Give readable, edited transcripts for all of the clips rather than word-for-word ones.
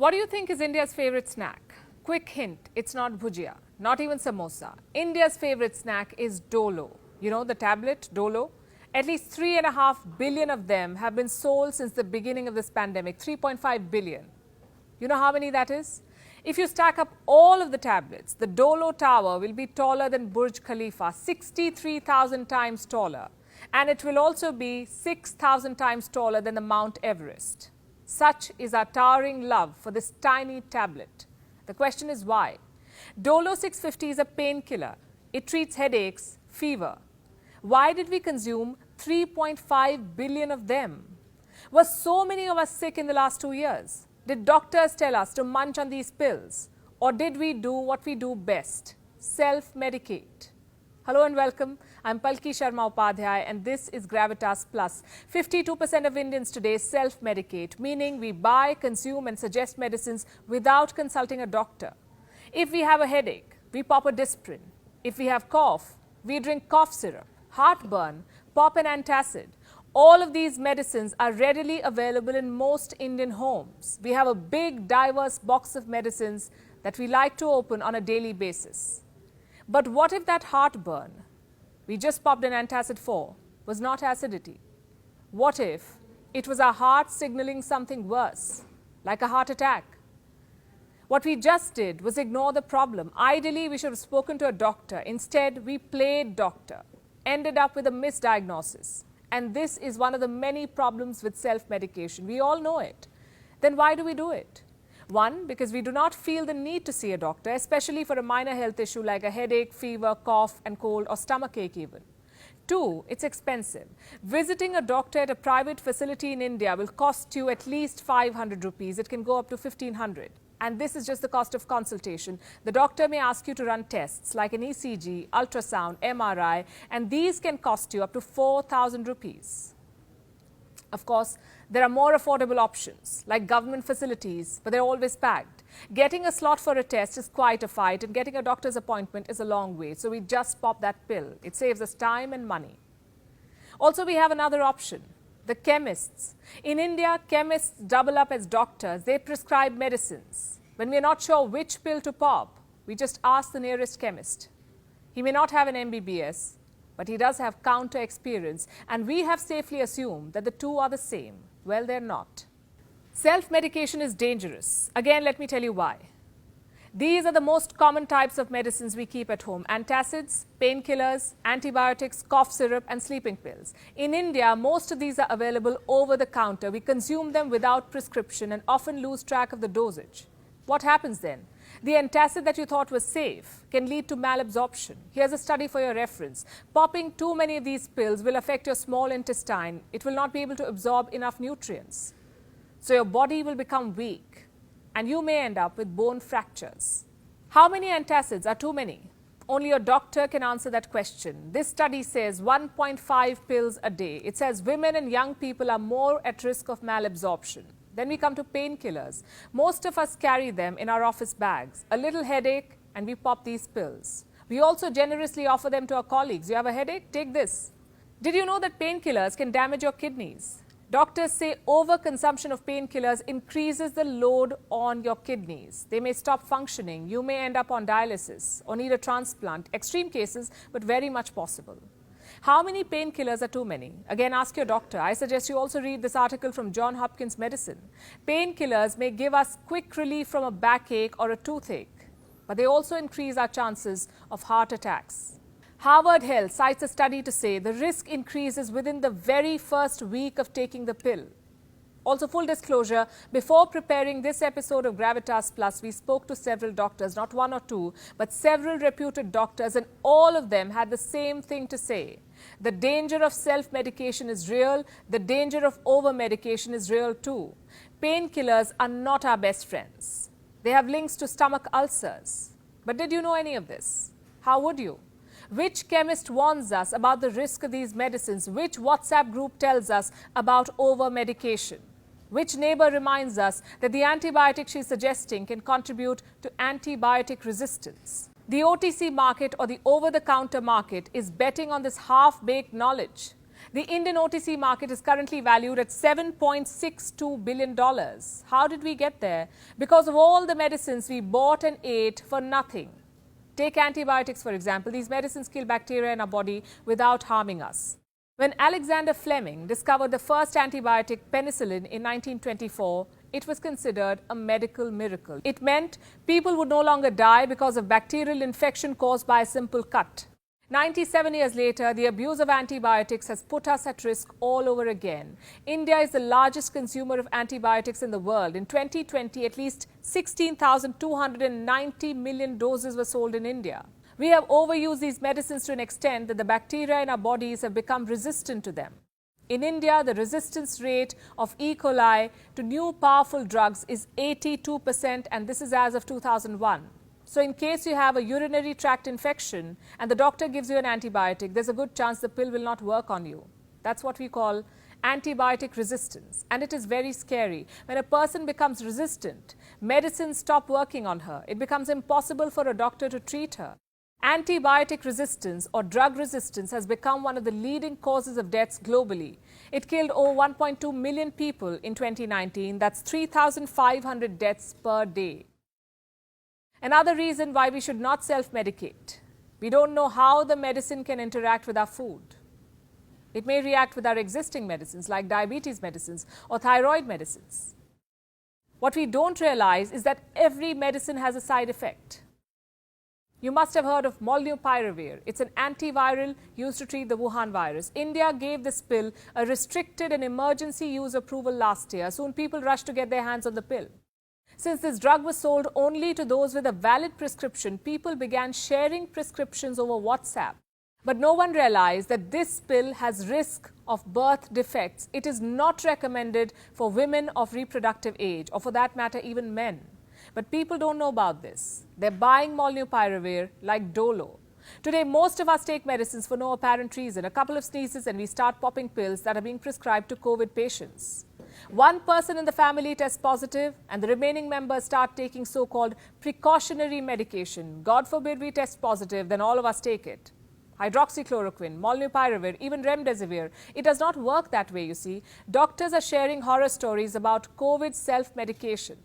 What do you think is India's favorite snack? Quick hint, it's not bhujia, not even samosa. India's favorite snack is Dolo. You know the tablet, Dolo? At least 3.5 billion of them have been sold since the beginning of this pandemic, 3.5 billion. You know how many that is? If you stack up all of the tablets, the Dolo Tower will be taller than Burj Khalifa, 63,000 times taller. And it will also be 6,000 times taller than the Mount Everest. Such is our towering love for this tiny tablet. The question is why? Dolo 650 is a painkiller. It treats headaches, fever. Why did we consume 3.5 billion of them? Were so many of us sick in the last 2 years? Did doctors tell us to munch on these pills? Or did we do what we do best? Self-medicate. Hello and welcome. I'm Palki Sharma Upadhyay and this is Gravitas Plus. 52% of Indians today self-medicate, meaning we buy, consume and suggest medicines without consulting a doctor. If we have a headache, we pop a Disprin. If we have cough, we drink cough syrup. Heartburn, pop an antacid. All of these medicines are readily available in most Indian homes. We have a big, diverse box of medicines that we like to open on a daily basis. But what if that heartburn we just popped an antacid for was not acidity? What if it was our heart signaling something worse, like a heart attack? What we just did was ignore the problem. Ideally, we should have spoken to a doctor. Instead, we played doctor, ended up with a misdiagnosis. And this is one of the many problems with self-medication. We all know it. Then why do we do it? One, because we do not feel the need to see a doctor, especially for a minor health issue like a headache, fever, cough and cold or stomachache even. Two, it's expensive. Visiting a doctor at a private facility in India will cost you at least 500 rupees. It can go up to 1500. And this is just the cost of consultation. The doctor may ask you to run tests like an ECG, ultrasound, MRI, and these can cost you up to 4,000 rupees. Of course, there are more affordable options like government facilities, but they're always packed. Getting a slot for a test is quite a fight and getting a doctor's appointment is a long way. So we just pop that pill. It saves us time and money. Also, we have another option. The chemists. In India, chemists double up as doctors. They prescribe medicines. When we are not sure which pill to pop, we just ask the nearest chemist. He may not have an MBBS, but he does have counter experience, and we have safely assumed that the two are the same. Well, they're not. Self-medication is dangerous. Again, let me tell you why. These are the most common types of medicines we keep at home: antacids, painkillers, antibiotics, cough syrup and sleeping pills. In India, most of these are available over the counter. We consume them without prescription and often lose track of the dosage. What happens then? The antacid that you thought was safe can lead to malabsorption. Here's a study for your reference. Popping too many of these pills will affect your small intestine. It will not be able to absorb enough nutrients. So your body will become weak and you may end up with bone fractures. How many antacids are too many? Only your doctor can answer that question. This study says 1.5 pills a day. It says women and young people are more at risk of malabsorption. Then we come to painkillers. Most of us carry them in our office bags. A little headache and we pop these pills. We also generously offer them to our colleagues. You have a headache? Take this. Did you know that painkillers can damage your kidneys? Doctors say overconsumption of painkillers increases the load on your kidneys. They may stop functioning. You may end up on dialysis or need a transplant. Extreme cases, but very much possible. How many painkillers are too many? Again, ask your doctor. I suggest you also read this article from Johns Hopkins Medicine. Painkillers may give us quick relief from a backache or a toothache, but they also increase our chances of heart attacks. Harvard Health cites a study to say the risk increases within the very first week of taking the pill. Also, full disclosure, before preparing this episode of Gravitas Plus, we spoke to several doctors, not one or two, but several reputed doctors, and all of them had the same thing to say. The danger of self-medication is real. The danger of over-medication is real too. Painkillers are not our best friends. They have links to stomach ulcers. But did you know any of this? How would you? Which chemist warns us about the risk of these medicines? Which WhatsApp group tells us about over-medication? Which neighbor reminds us that the antibiotic she's suggesting can contribute to antibiotic resistance? The OTC market or the over-the-counter market is betting on this half-baked knowledge. The Indian OTC market is currently valued at $7.62 billion. How did we get there? Because of all the medicines we bought and ate for nothing. Take antibiotics, for example. These medicines kill bacteria in our body without harming us. When Alexander Fleming discovered the first antibiotic, penicillin, in 1924, it was considered a medical miracle. It meant people would no longer die because of bacterial infection caused by a simple cut. 97 years later, the abuse of antibiotics has put us at risk all over again. India is the largest consumer of antibiotics in the world. In 2020, at least 16,290 million doses were sold in India. We have overused these medicines to an extent that the bacteria in our bodies have become resistant to them. In India, the resistance rate of E. coli to new powerful drugs is 82%, and this is as of 2001. So in case you have a urinary tract infection and the doctor gives you an antibiotic, there's a good chance the pill will not work on you. That's what we call antibiotic resistance, and it is very scary. When a person becomes resistant, medicines stop working on her. It becomes impossible for a doctor to treat her. Antibiotic resistance or drug resistance has become one of the leading causes of deaths globally. It killed over 1.2 million people in 2019. That's 3,500 deaths per day. Another reason why we should not self-medicate. We don't know how the medicine can interact with our food. It may react with our existing medicines like diabetes medicines or thyroid medicines. What we don't realize is that every medicine has a side effect. You must have heard of molnupiravir. It's an antiviral used to treat the Wuhan virus. India gave this pill a restricted and emergency use approval last year. Soon people rushed to get their hands on the pill. Since this drug was sold only to those with a valid prescription, people began sharing prescriptions over WhatsApp. But no one realized that this pill has risk of birth defects. It is not recommended for women of reproductive age, or for that matter, even men. But people don't know about this. They're buying molnupiravir like Dolo. Today, most of us take medicines for no apparent reason. A couple of sneezes and we start popping pills that are being prescribed to COVID patients. One person in the family tests positive and the remaining members start taking so-called precautionary medication. God forbid we test positive, then all of us take it. Hydroxychloroquine, molnupiravir, even remdesivir. It does not work that way, you see. Doctors are sharing horror stories about COVID self-medication.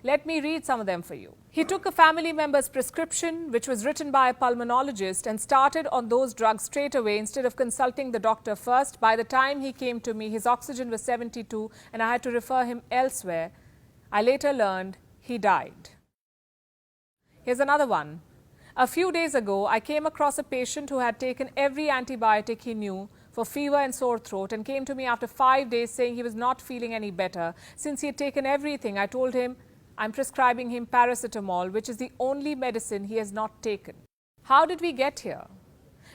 Let me read some of them for you. He took a family member's prescription, which was written by a pulmonologist, and started on those drugs straight away instead of consulting the doctor first. By the time he came to me, his oxygen was 72 and I had to refer him elsewhere. I later learned he died. Here's another one. A few days ago, I came across a patient who had taken every antibiotic he knew for fever and sore throat and came to me after 5 days saying he was not feeling any better. Since he had taken everything, I told him I'm prescribing him paracetamol, which is the only medicine he has not taken. How did we get here?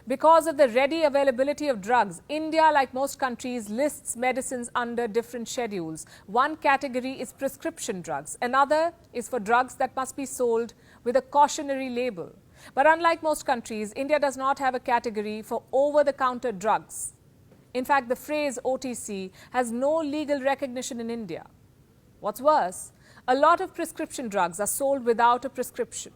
Because of the ready availability of drugs, India, like most countries, lists medicines under different schedules. One category is prescription drugs. Another is for drugs that must be sold with a cautionary label. But unlike most countries, India does not have a category for over-the-counter drugs. In fact, the phrase OTC has no legal recognition in India. What's worse, a lot of prescription drugs are sold without a prescription.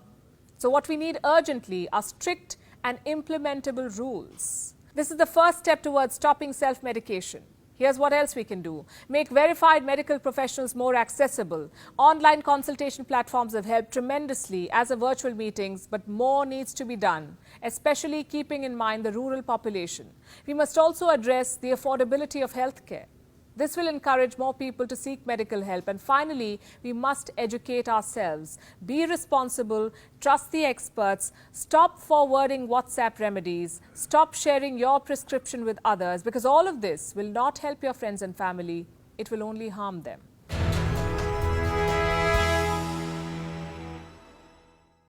So what we need urgently are strict and implementable rules. This is the first step towards stopping self-medication. Here's what else we can do. Make verified medical professionals more accessible. Online consultation platforms have helped tremendously, as have virtual meetings, but more needs to be done, especially keeping in mind the rural population. We must also address the affordability of healthcare. This will encourage more people to seek medical help. And finally, we must educate ourselves. Be responsible, trust the experts, stop forwarding WhatsApp remedies, stop sharing your prescription with others, because all of this will not help your friends and family. It will only harm them.